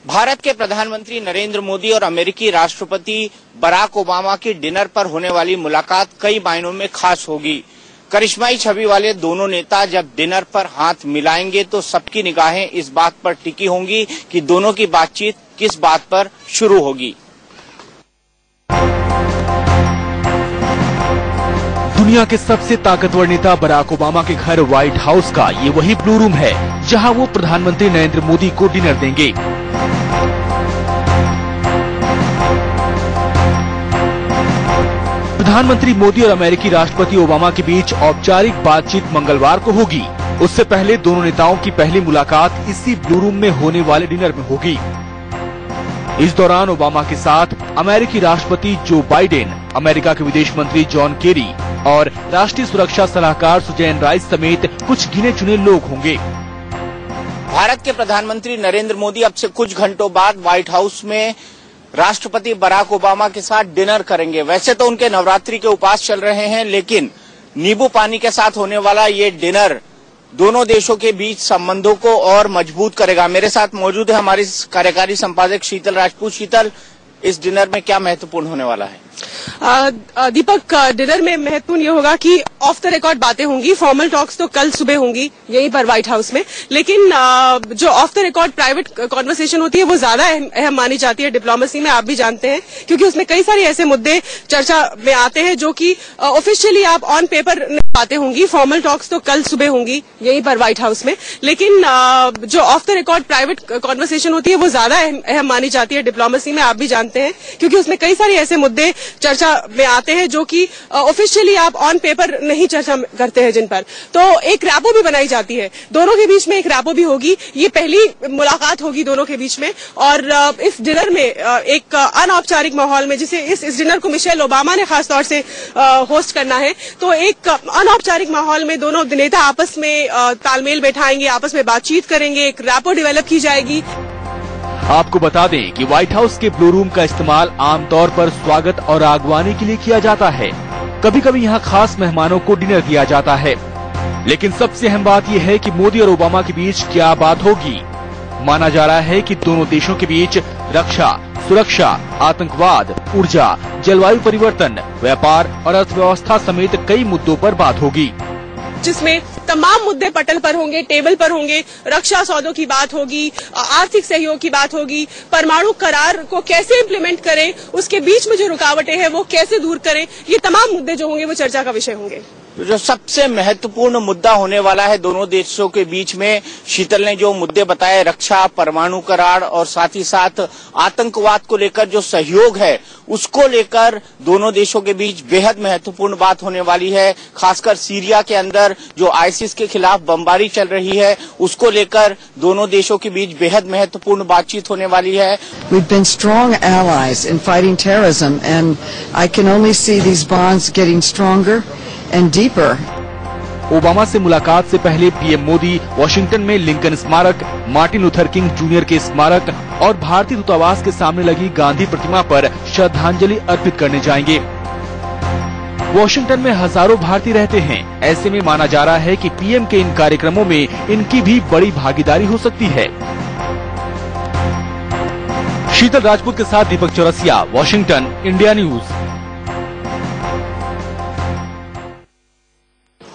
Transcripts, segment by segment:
भारत के प्रधानमंत्री नरेंद्र मोदी और अमेरिकी राष्ट्रपति बराक ओबामा की डिनर पर होने वाली मुलाकात कई मायनों में खास होगी। करिश्माई छवि वाले दोनों नेता जब डिनर पर हाथ मिलाएंगे तो सबकी निगाहें इस बात पर टिकी होंगी कि दोनों की बातचीत किस बात पर शुरू होगी। दुनिया के सबसे ताकतवर नेता बराक ओबामा के घर व्हाइट हाउस का ये वही ब्लू रूम है जहां वो प्रधानमंत्री नरेंद्र मोदी को डिनर देंगे। प्रधानमंत्री मोदी और अमेरिकी राष्ट्रपति ओबामा के बीच औपचारिक बातचीत मंगलवार को होगी। उससे पहले दोनों नेताओं की पहली मुलाकात इसी ब्लू रूम में होने वाले डिनर में होगी। इस दौरान ओबामा के साथ अमेरिकी राष्ट्रपति जो बाइडेन, अमेरिका के विदेश मंत्री जॉन केरी और राष्ट्रीय सुरक्षा सलाहकार सुजैन राइस समेत कुछ गिने चुने लोग होंगे। भारत के प्रधानमंत्री नरेंद्र मोदी अब से कुछ घंटों बाद व्हाइट हाउस में राष्ट्रपति बराक ओबामा के साथ डिनर करेंगे। वैसे तो उनके नवरात्रि के उपास चल रहे हैं, लेकिन नींबू पानी के साथ होने वाला ये डिनर दोनों देशों के बीच संबंधों को और मजबूत करेगा। मेरे साथ मौजूद है हमारी कार्यकारी संपादक शीतल राजपूत। शीतल, इस डिनर में क्या महत्वपूर्ण होने वाला है? दीपक, डिनर में महत्वपूर्ण ये होगा कि ऑफ द रिकॉर्ड बातें होंगी। फॉर्मल टॉक्स तो कल सुबह होंगी यहीं पर व्हाइट हाउस में, लेकिन जो of the record private conversation होती है वो ज्यादा अहम मानी जाती है डिप्लोमेसी में, आप भी जानते हैं, क्योंकि उसमें कई सारे ऐसे मुद्दे चर्चा में आते हैं जो कि ऑफिशियली आप ऑन पेपर बातें होंगी। फॉर्मल टॉक्स तो कल सुबह होंगी यहीं पर व्हाइट हाउस में, लेकिन जो of the record private conversation होती है वो ज्यादा अहम मानी जाती है डिप्लोमेसी में, आप भी जानते हैं, क्योंकि उसमें कई सारे ऐसे मुद्दे चर्चा में आते हैं जो कि ऑफिशियली आप ऑन पेपर नहीं चर्चा करते हैं, जिन पर तो एक रैपो भी बनाई जाती है। दोनों के बीच में एक रैपो भी होगी। ये पहली मुलाकात होगी दोनों के बीच में, और इस डिनर में एक अनौपचारिक माहौल में, जिसे इस डिनर को मिशेल ओबामा ने खासतौर से होस्ट करना है, तो एक अनौपचारिक माहौल में दोनों नेता आपस में तालमेल बैठाएंगे, आपस में बातचीत करेंगे, एक रैपो डेवलप की जाएगी। आपको बता दें कि व्हाइट हाउस के ब्लू रूम का इस्तेमाल आमतौर पर स्वागत और आगवानी के लिए किया जाता है। कभी कभी यहाँ खास मेहमानों को डिनर दिया जाता है, लेकिन सबसे अहम बात यह है कि मोदी और ओबामा के बीच क्या बात होगी। माना जा रहा है कि दोनों देशों के बीच रक्षा, सुरक्षा, आतंकवाद, ऊर्जा, जलवायु परिवर्तन, व्यापार और अर्थव्यवस्था समेत कई मुद्दों पर बात होगी, जिसमें तमाम मुद्दे पटल पर होंगे, टेबल पर होंगे। रक्षा सौदों की बात होगी, आर्थिक सहयोग की बात होगी, परमाणु करार को कैसे इम्प्लीमेंट करें, उसके बीच में जो रुकावटें हैं वो कैसे दूर करें, ये तमाम मुद्दे जो होंगे वो चर्चा का विषय होंगे। जो सबसे महत्वपूर्ण मुद्दा होने वाला है दोनों देशों के बीच में, शीतल ने जो मुद्दे बताए, रक्षा, परमाणु करार और साथ ही साथ आतंकवाद को लेकर जो सहयोग है उसको लेकर दोनों देशों के बीच बेहद महत्वपूर्ण बात होने वाली है। खासकर सीरिया के अंदर जो आईसिस के खिलाफ बमबारी चल रही है उसको लेकर दोनों देशों के बीच बेहद महत्वपूर्ण बातचीत होने वाली है। We've been strong allies in fighting terrorism, and I can only see these bonds getting stronger and deeper. Obama से मुलाकात से पहले पीएम मोदी वॉशिंगटन में लिंकन स्मारक, मार्टिन लूथर किंग जूनियर के स्मारक और भारतीय दूतावास के सामने लगी गांधी प्रतिमा पर श्रद्धांजलि अर्पित करने जाएंगे। वॉशिंगटन में हजारों भारतीय रहते हैं, ऐसे में माना जा रहा है कि पीएम के इन कार्यक्रमों में इनकी भी बड़ी भागीदारी हो सकती है। शीतल राजपूत के साथ दीपक चौरसिया, वॉशिंगटन, इंडिया न्यूज।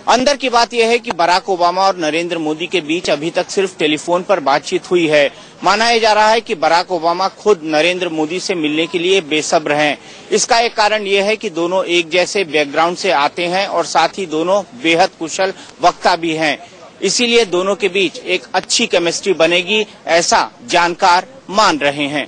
अंदर की बात यह है कि बराक ओबामा और नरेंद्र मोदी के बीच अभी तक सिर्फ टेलीफोन पर बातचीत हुई है। माना जा रहा है कि बराक ओबामा खुद नरेंद्र मोदी से मिलने के लिए बेसब्र हैं। इसका एक कारण यह है कि दोनों एक जैसे बैकग्राउंड से आते हैं और साथ ही दोनों बेहद कुशल वक्ता भी हैं। इसीलिए दोनों के बीच एक अच्छी केमिस्ट्री बनेगी, ऐसा जानकार मान रहे हैं।